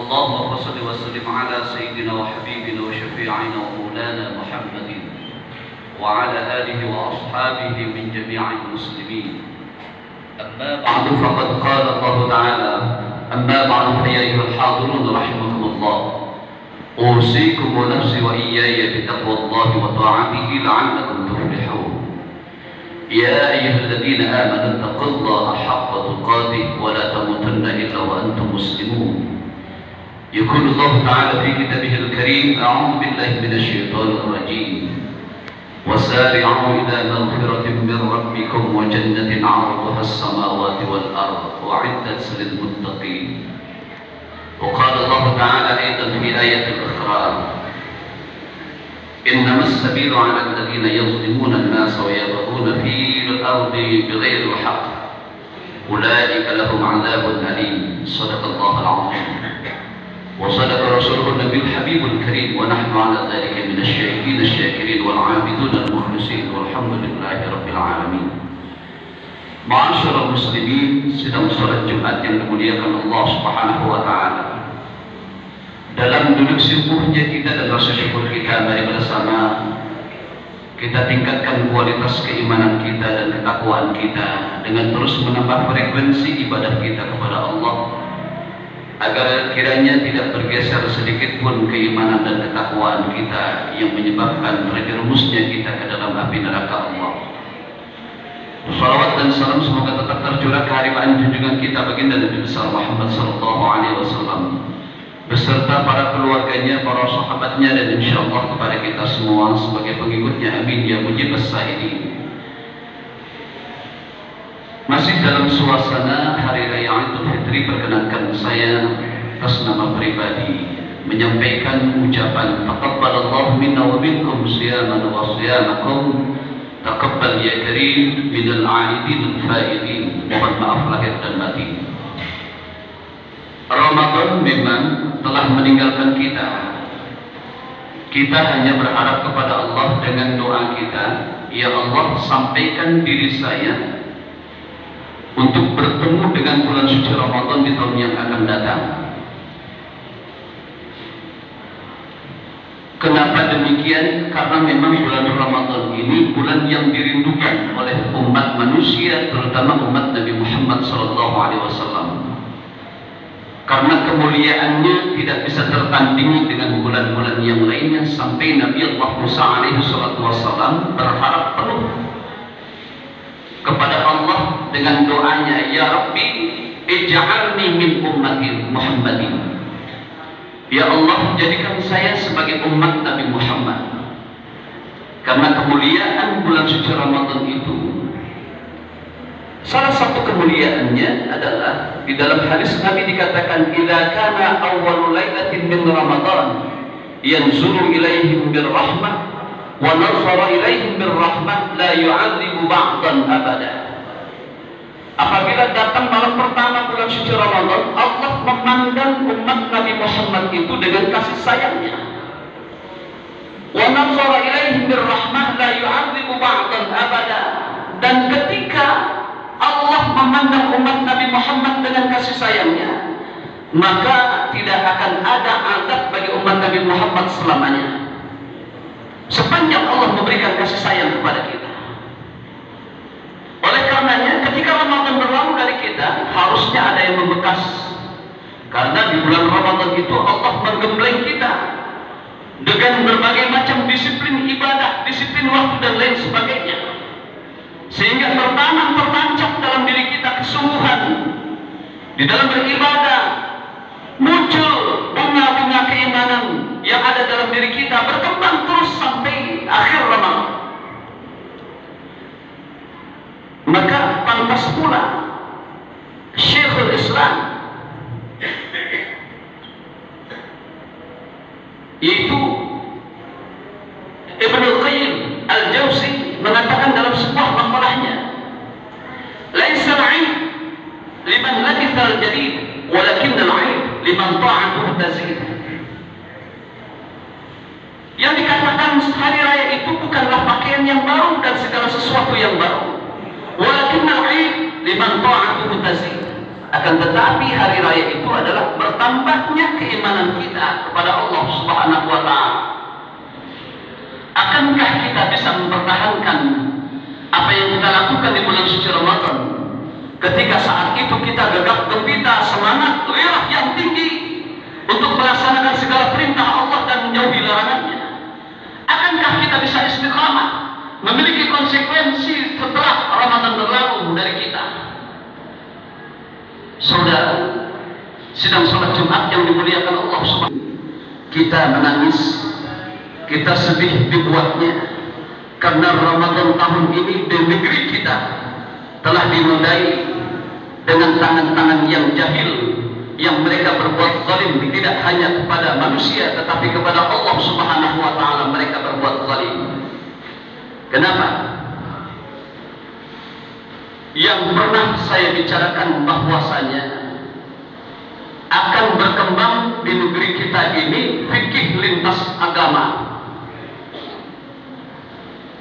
اللهم صل وسلم على سيدنا وحبيبنا وشفيعنا ومولانا محمد وعلى آله وأصحابه من جميع المسلمين. أما بعد فقد قال الله تعالى: أما بعد فيا أيها الحاضرون رحمكم الله، أوصيكم ونفسي وإياي بتقوى الله وطاعته لعلكم تفلحون. يا أيها الذين آمنوا اتقوا الله حق تقاته ولا تموتن إلا وأنتم مسلمون. يقول الله تعالى في كتابه الكريم: أعوذ بالله من الشيطان الرجيم، وسارعوا إلى مغفرة من ربكم وجنة عرضها السماوات والأرض أعدت للمتقين. وقال الله تعالى أيضا في آية أخرى: إنما السبيل على الذين يظلمون الناس ويبغون في الأرض بغير الحق أولئك لهم عذاب أليم. صدق الله العظيم وصدق رسوله النبي الحبيب الكريم، ونحن على ذلك من الشاهدين الشاكرين والعابدون المخلصين والحمد لله رب العالمين. Ma'asyiral muslimin, sedang salat Jumat yang dimuliakan Allah Subhanahu wa taala. Dalam duduk sungguhnya kita dan rasa syukur kita, mari bersama kita tingkatkan kualitas keimanan kita dan ketakwaan kita dengan terus menambah frekuensi ibadah kita kepada Allah, agar kiranya tidak bergeser sedikit pun keimanan dan ketakwaan kita yang menyebabkan terjerumusnya kita ke dalam api neraka Allah. Salawat dan salam semoga tetap tercurah ke harian junjungan kita baginda Nabi besar Muhammad sallallahu alaihi wasallam beserta para keluarganya, para sahabatnya, dan insyaallah kepada kita semua sebagai pengikutnya. Amin ya mujibas sa'ilin. Masih dalam suasana Hari Raya Idul Fitri, perkenankan saya atas nama pribadi menyampaikan ucapan taqabbalallahu minna wa minkum siyamana wa siyamakum, taqabbal ya karim minal a'idin al-fa'idin. Mohon maaf lahir dan batin. Ramadan memang telah meninggalkan kita. Kita hanya berharap kepada Allah dengan doa kita: ya Allah, sampaikan diri saya untuk bertemu dengan bulan suci Ramadan di tahun yang akan datang. Kenapa demikian? Karena memang bulan Ramadan ini bulan yang dirindukan oleh umat manusia, terutama umat Nabi Muhammad SAW. Karena kemuliaannya tidak bisa tertandingi dengan bulan-bulan yang lainnya, sampai Nabi Allah Musa SAW berharap penuh kepada Allah dengan doanya: ya Rabbi, ij'alni min ummati Muhammadin. Ya Allah, jadikan saya sebagai umat Nabi Muhammad. Karena kemuliaan bulan suci Ramadan itu, salah satu kemuliaannya adalah di dalam hadis Nabi dikatakan: idza kana awwalul lailatin min Ramadan yanzuru ilaihim birrahmah wa nazara ilaihim birrahmah la yu'adzibu ba'dan abada. Apabila datang malam pertama bulan suci Ramadan, Allah memandang umat Nabi Muhammad itu dengan kasih sayangnya. Wa nazara ilaihim birrahmah la yu'adzibu ba'dan abada. Dan ketika Allah memandang umat Nabi Muhammad dengan kasih sayangnya, maka tidak akan ada azab bagi umat Nabi Muhammad selamanya, sepanjang Allah memberikan kasih sayang kepada kita. Oleh karenanya, ketika Ramadan berlalu dari kita, harusnya ada yang membekas. Karena di bulan Ramadan itu Allah menggembleng kita dengan berbagai macam disiplin ibadah, disiplin waktu dan lain sebagainya, sehingga tertanam, tertancap dalam diri kita kesungguhan di dalam beribadah. Muncul bunga-bunga keimanan yang ada dalam diri kita, berkembang terus sampai akhir Ramadan. Maka pantas pula Syekhul Islam, yaitu Ibnul Qayyim Al-Jauzi, mengatakan dalam sebuah maqalahnya: laisa al-'ilm liman labitha al-jadid walakin al-'ilm liman ta'atuhu tazid. Yang dikatakan hari raya itu bukanlah pakaian yang baru dan segala sesuatu yang baru, walakin al-'ilm liman ta'atuhu tazid. Akan tetapi hari raya itu adalah bertambahnya keimanan kita kepada Allah Subhanahu wa Ta'ala. Akankah kita bisa mempertahankan apa yang kita lakukan di bulan suci Ramadan, ketika saat itu kita gegap gempita, semangat, gairah yang tinggi untuk melaksanakan segala perintah Allah dan menjauhi larangannya? Akankah kita bisa istiqamah, memiliki konsekuensi setelah Ramadan berlalu dari kita? Saudara, sidang sholat Jumat yang dimuliakan Allah Subhanahu wa Ta'ala, kita menangis, kita sedih dibuatnya, karena Ramadan tahun ini di negeri kita telah dinodai dengan tangan-tangan yang jahil, yang mereka berbuat zalim tidak hanya kepada manusia tetapi kepada Allah Subhanahu wa Ta'ala mereka berbuat zalim. Kenapa? Yang pernah saya bicarakan bahwasanya akan berkembang di negeri kita ini fikih lintas agama.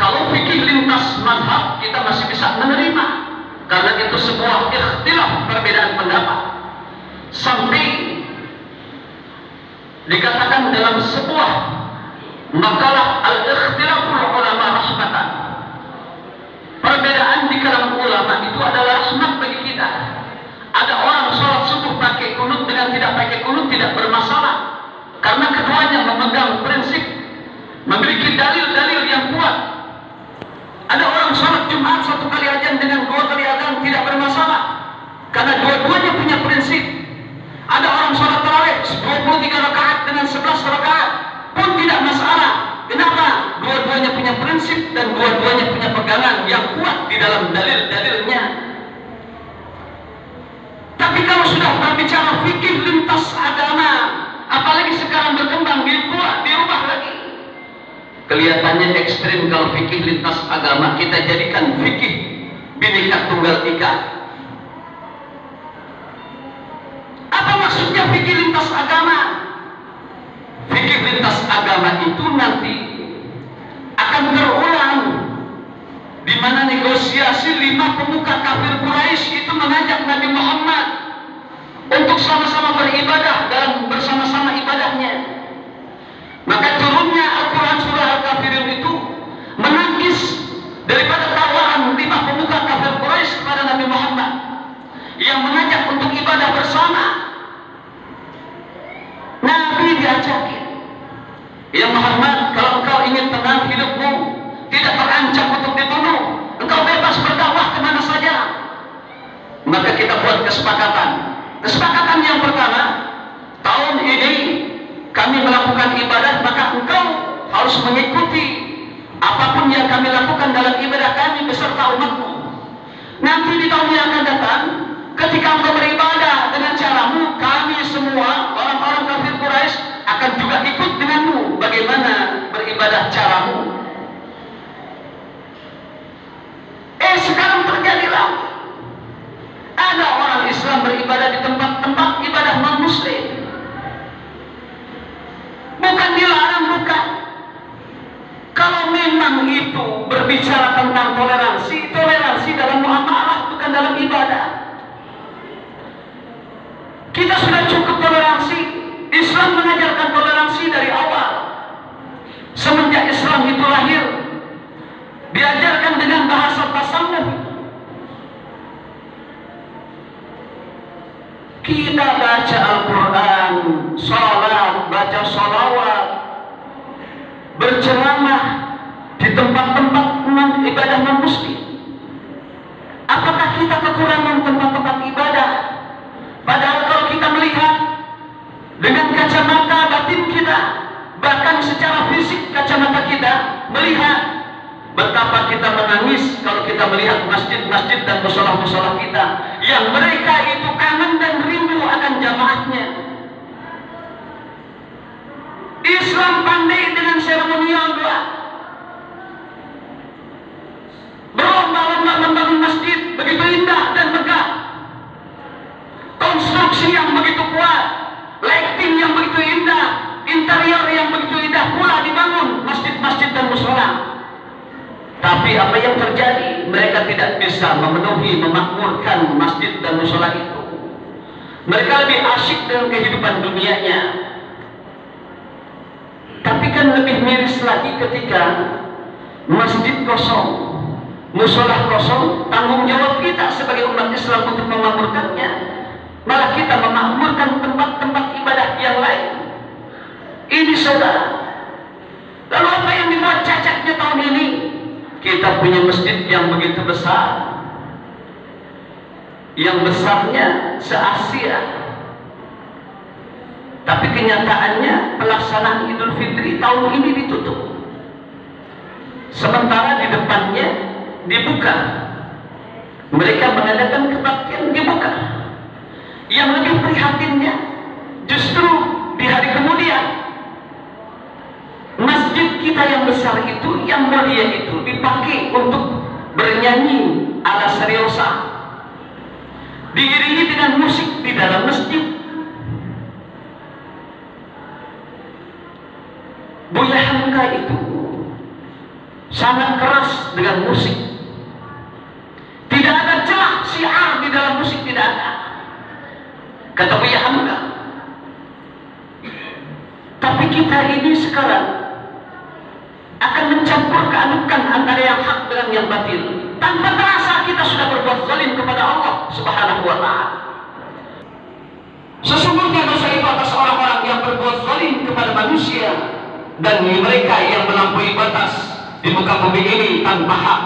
Kalau fikih lintas mazhab kita masih bisa menerima, karena itu sebuah ikhtilaf, perbedaan pendapat. Sampai dikatakan dalam sebuah makalah al-ikhtilaful ulama rahmatan, perbedaan di kalangan ulama itu adalah rahmat bagi kita. Ada orang sholat subuh pakai kunut dengan tidak pakai kunut tidak bermasalah, karena keduanya memegang prinsip, memiliki dalil-dalil yang kuat. Ada orang sholat Jumat satu kali azan dengan dua kali azan tidak bermasalah, karena dua-duanya punya prinsip. Ada orang sholat tarawih 23 rakaat dengan 11 rakaat pun tidak masalah. Kenapa? Dua-duanya punya prinsip dan dua-duanya punya pegangan yang kuat di dalam dalil-dalilnya. Tapi kalau sudah berbicara fikih lintas agama, apalagi sekarang berkembang, dirubah lagi. Kelihatannya ekstrim kalau fikih lintas agama kita jadikan fikih Bhinneka Tunggal Ika. Apa maksudnya fikih lintas agama? Fikih lintas agama itu nanti akan terulang, di mana negosiasi 5 pemuka kafir Quraisy itu mengajak Nabi Muhammad untuk sama-sama beribadah dalam bersama-sama ibadahnya. Maka turunnya Al-Quran surah Al-Kafirun itu menangkis daripada tawaran 5 pemuka kafir Quraisy kepada Nabi Muhammad yang mengajak untuk ibadah bersama. Nabi diajakin, ya Muhammad, kalau engkau ingin tenang hidupmu, tidak terancam untuk dibunuh, engkau bebas berdakwah kemana saja. Maka kita buat kesepakatan. Kesepakatan yang pertama, tahun ini kami melakukan ibadah, maka engkau harus mengikuti apapun yang kami lakukan dalam ibadah kami beserta umatmu. Nanti di tahun yang akan datang, ketika engkau beribadah dengan caramu, kami semua orang-orang kafir Quraisy akan juga ikut denganmu bagaimana beribadah caramu. Sekarang terjadilah ada orang Islam beribadah di tempat-tempat ibadah non-muslim. Bukan dilarang, bukan. Kalau memang itu berbicara tentang toleransi, toleransi dalam muamalah, bukan dalam ibadah. Kita sudah cukup toleransi. Islam mengajarkan toleransi dari awal. Semenjak Islam itu lahir, diajarkan dengan bahasa tasawuf. Kita baca Al-Quran, salat, baca salawat, berceramah di tempat-tempat ibadah non-muslim. Apakah kita kekurangan tempat-tempat ibadah? Padahal kalau kita melihat dengan kacamata batin kita, bahkan secara fisik kacamata kita melihat betapa kita menangis kalau kita melihat masjid-masjid dan musola-musola kita yang mereka itu kangen dan rindu akan jamaahnya. Islam pandai dengan seremonial doa. Berlomba-lomba membangun masjid begitu indah dan megah. Konstruksi yang begitu kuat, lighting yang begitu indah, interior yang begitu indah pula dibangun masjid-masjid dan musola. Tapi apa yang terjadi? Mereka tidak bisa memenuhi, memakmurkan masjid dan musola itu. Mereka lebih asyik dengan kehidupan dunianya. Tapi kan lebih miris lagi ketika masjid kosong, musola kosong, tanggung jawab kita sebagai umat Islam untuk memakmurkannya. Malah kita memakmurkan tempat-tempat ibadah yang lain. Ini saudara. Lalu apa yang dibuat cacatnya tahun ini? Kita punya masjid yang begitu besar, yang besarnya se-Asia. Tapi kenyataannya pelaksanaan Idul Fitri tahun ini ditutup. Sementara di depannya dibuka. Mereka mengadakan kebaktian dibuka. Yang lebih prihatinnya justru di hari kemudian masjid kita yang besar itu, yang mulia itu dipakai untuk bernyanyi ala seriosa, diiringi dengan musik di dalam masjid. Buya Hamka itu sangat keras dengan musik. Tidak ada celah syiar di dalam musik, tidak ada, kata Buya Hamka. Tapi kita ini sekarang akan mencampur keadukan antara yang hak dengan yang batil. Tanpa terasa kita sudah berbuat zalim kepada Allah Subhanahu wa ta'ala. Sesungguhnya dosa itu atas orang-orang yang berbuat zalim kepada manusia dan mereka yang melampaui batas di muka bumi ini tanpa hak.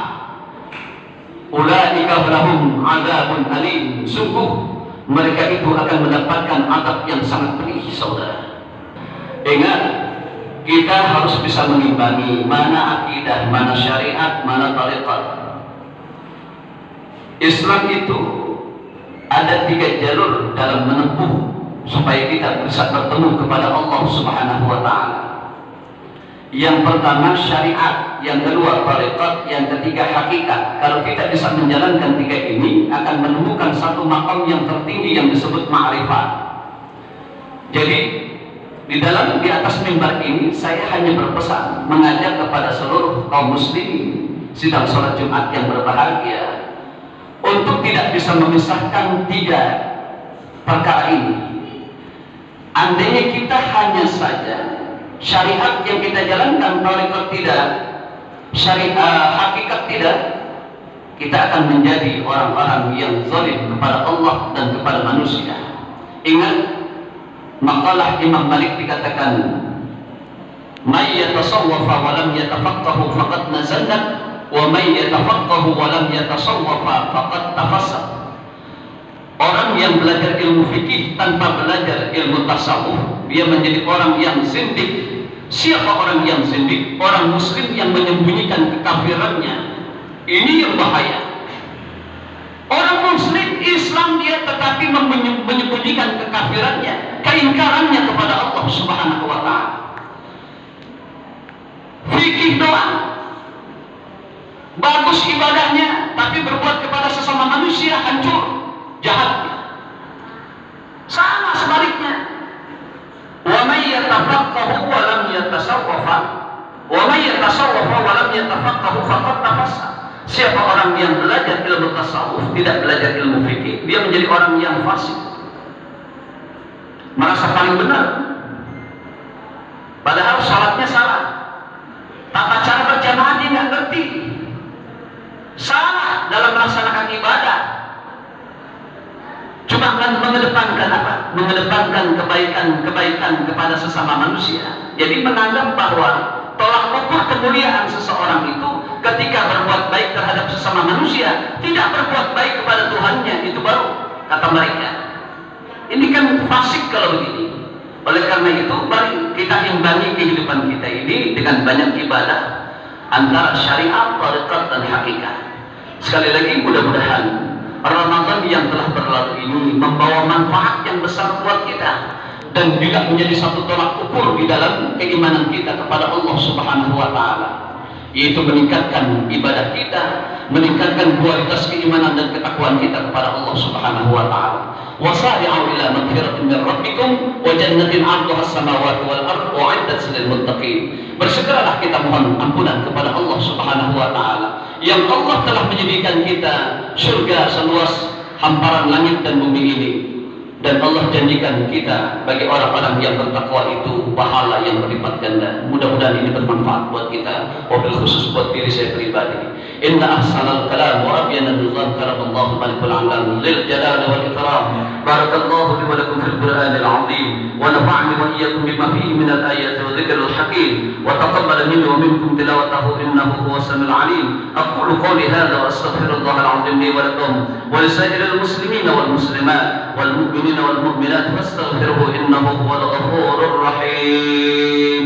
Ulaika lahum adzabun alim. Sungguh mereka itu akan mendapatkan azab yang sangat pedih, saudara. Ingat, kita harus bisa mengimbangi mana akidah, mana syariat, mana tariqat. Islam itu ada 3 jalur dalam menempuh supaya kita bisa bertemu kepada Allah Subhanahu wa ta'ala. Yang pertama syariat, yang kedua tariqat, yang ketiga hakikat. Kalau kita bisa menjalankan 3 ini, akan menemukan satu maqam yang tertinggi yang disebut ma'rifat. Jadi di atas mimbar ini saya hanya berpesan, mengajak kepada seluruh kaum muslimin sidang sholat Jumat yang berbahagia untuk tidak bisa memisahkan 3 perkara ini. Andainya kita hanya saja syariat yang kita jalankan, tariqat tidak, syariat hakikat tidak, kita akan menjadi orang-orang yang zalim kepada Allah dan kepada manusia. Ingat, makalah Imam Malik dikatakan, "May yatasawwafa wa lam yatafaqqahu faqad nazala, wa may yatafaqqahu wa lam yatasawwafa faqad tafassaq." Orang yang belajar ilmu fikih tanpa belajar ilmu tasawuf, dia menjadi orang yang zindik. Siapa orang yang zindik? Orang muslim yang menyembunyikan kekafirannya. Ini yang bahaya. Orang muslim Islam dia tetapi menyembunyikan kekafirannya, keingkarannya kepada Allah Subhanahu wa ta'ala. Fikih doang, bagus ibadahnya, tapi berbuat kepada sesama manusia hancur jahatnya. Sama sebaliknya, wa may yatafaqqahu wa lam yatasawwafa, wa may yatasawwafa wa lam yatafaqqahu faqad tafassa. Siapa orang yang belajar ilmu tasawuf, tidak belajar ilmu fikih, dia menjadi orang yang fasik, merasa paling benar, padahal sholatnya salah, tata cara berjamaah dia nggak ngerti, salah dalam melaksanakan ibadah, cuma mengedepankan apa? Mengedepankan kebaikan kepada sesama manusia. Jadi menganggap bahwa tolak ukur kemuliaan seseorang itu ketika berbuat baik terhadap sesama manusia, tidak berbuat baik kepada Tuhannya, itu baru kata mereka. Ini kan fasik kalau begini. Oleh karena itu, mari kita imbangi kehidupan kita ini dengan banyak ibadah antara syariat, tariqat, dan hakikat. Sekali lagi, mudah-mudahan Ramadan yang telah berlalu ini membawa manfaat yang besar buat kita dan juga menjadi satu tolak ukur di dalam keimanan kita kepada Allah Subhanahu wa ta'ala, yaitu meningkatkan ibadah kita, meningkatkan kualitas keimanan dan ketakwaan kita kepada Allah Subhanahu wa ta'ala. Wasari'u ila magfiratin min rabbikum wa jannatin 'arduha as-samawati wal ardu u'iddat lil muttaqin. Bersegeralah kita mohon ampunan kepada Allah Subhanahu wa ta'ala yang Allah telah menjadikan kita surga seluas hamparan langit dan bumi ini. Dan Allah janjikan kita bagi orang-orang yang bertakwa itu pahala yang berlipat ganda. Mudah-mudahan ini bermanfaat buat kita, wabil khusus buat diri saya pribadi. Inna ahsanal kalam wa abyana nizam karamallahu malikul alam lil jalal wal ikram. Barakallahu li wa lakum fil Qur'anil azim wa nafa'ani wa iyyakum bima fihi min al ayati wa dzikril hakim wa taqabbal minni wa minkum tilawatahu innahu huwas samiul alim. Aqulu qawli hadha wa astaghfirullahal azim li wa lakum wa lisairil muslimin wal muslimat wal mu'minin والمؤمنات فاستغفره إنه هو الغفور الرحيم.